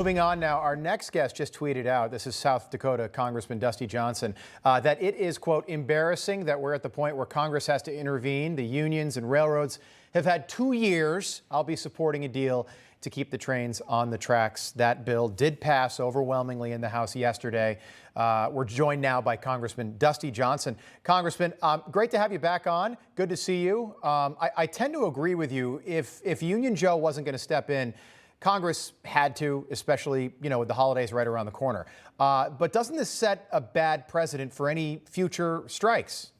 Moving on now, our next guest just tweeted out, this is South Dakota Congressman Dusty Johnson, that it is, quote, embarrassing that we're at the point where Congress has to intervene. The unions and railroads have had 2 years. I'll be supporting a deal to keep the trains on the tracks. That bill did pass overwhelmingly in the House yesterday. We're joined now by Congressman Dusty Johnson. Congressman, great to have you back on. Good to see you. I tend to agree with you. If Union Joe wasn't going to step in, Congress had to, especially, with the holidays right around the corner. But doesn't this set a bad precedent for any future strikes?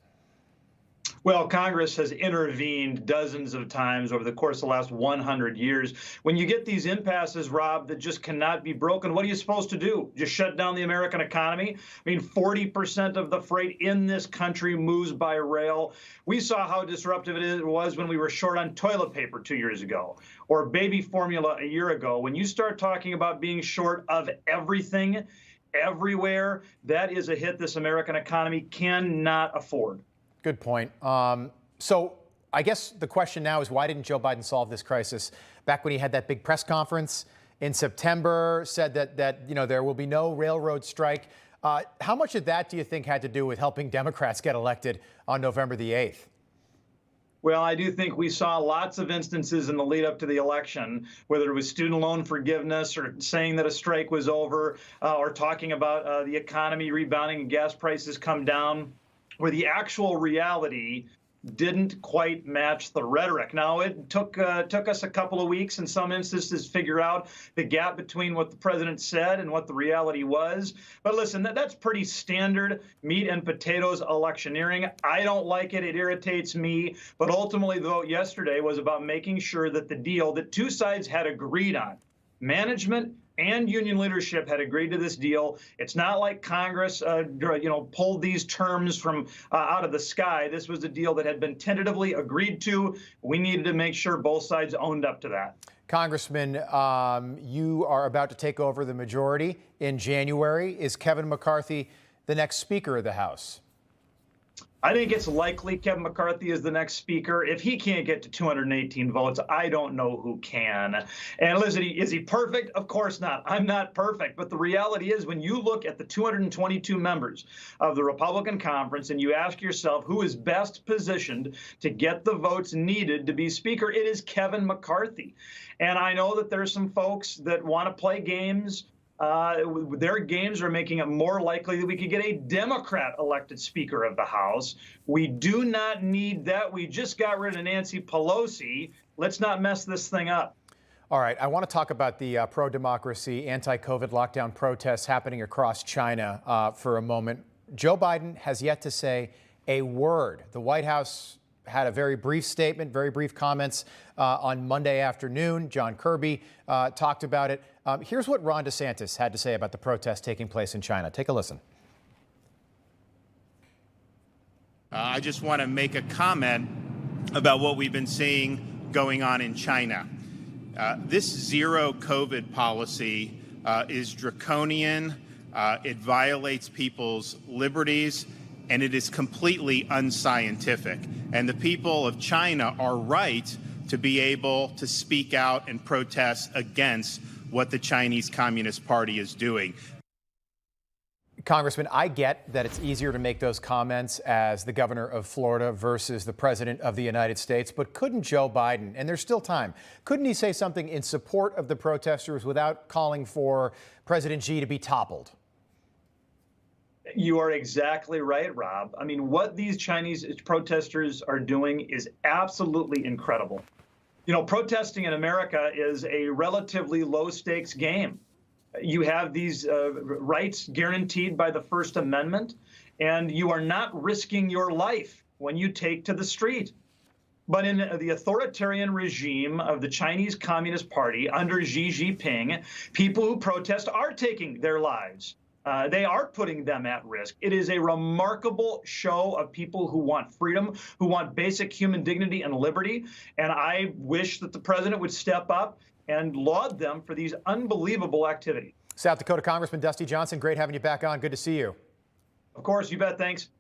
Well, Congress has intervened dozens of times over the course of the last 100 years. When you get these impasses, Rob, that just cannot be broken, what are you supposed to do? Just shut down the American economy? I mean, 40% of the freight in this country moves by rail. We saw how disruptive it was when we were short on toilet paper 2 years ago, or baby formula a year ago. When you start talking about being short of everything, everywhere, that is a hit this American economy cannot afford. Good point. So I guess the question now is, why didn't Joe Biden solve this crisis back when he had that big press conference in September, said that there will be no railroad strike? How much of that do you think had to do with helping Democrats get elected on November the 8th? Well, I do think we saw lots of instances in the lead up to the election, whether it was student loan forgiveness or saying that a strike was over, or talking about the economy rebounding and gas prices come down, where the actual reality didn't quite match the rhetoric. Now, it took us a couple of weeks in some instances to figure out the gap between what the president said and what the reality was. But listen, that's pretty standard meat and potatoes electioneering. I don't like it. It irritates me. But ultimately, the vote yesterday was about making sure that the deal that two sides had agreed on, management and union leadership had agreed to this deal. It's not like Congress, pulled these terms from out of the sky. This was a deal that had been tentatively agreed to. We needed to make sure both sides owned up to that. Congressman, you are about to take over the majority in January. Is Kevin McCarthy the next Speaker of the House? I think it's likely Kevin McCarthy is the next speaker. If he can't get to 218 votes, I don't know who can. And listen, is he perfect? Of course not. I'm not perfect. But the reality is, when you look at the 222 members of the Republican conference and you ask yourself who is best positioned to get the votes needed to be speaker, it is Kevin McCarthy. And I know that there's some folks that want to play games. Their games are making it more likely that we could get a Democrat elected Speaker of the House. We do not need that. We just got rid of Nancy Pelosi. Let's not mess this thing up. All right. I want to talk about the pro-democracy, anti-COVID lockdown protests happening across China for a moment. Joe Biden has yet to say a word. The White House had a very brief statement, very brief comments on Monday afternoon. John Kirby talked about it. Here's what Ron DeSantis had to say about the protests taking place in China. Take a listen. I just want to make a comment about what we've been seeing going on in China. This zero COVID policy is draconian. It violates people's liberties, and it is completely unscientific. And the people of China are right to be able to speak out and protest against what the Chinese Communist Party is doing. Congressman, I get that it's easier to make those comments as the governor of Florida versus the president of the United States, but couldn't Joe Biden, and there's still time, couldn't he say something in support of the protesters without calling for President Xi to be toppled? You are exactly right, Rob. I mean, what these Chinese protesters are doing is absolutely incredible. Protesting in America is a relatively low-stakes game. You have these rights guaranteed by the First Amendment, and you are not risking your life when you take to the street. But in the authoritarian regime of the Chinese Communist Party under Xi Jinping, people who protest are taking their lives. They are putting them at risk. It is a remarkable show of people who want freedom, who want basic human dignity and liberty. And I wish that the president would step up and laud them for these unbelievable activities. South Dakota Congressman Dusty Johnson, great having you back on. Good to see you. Of course, you bet. Thanks.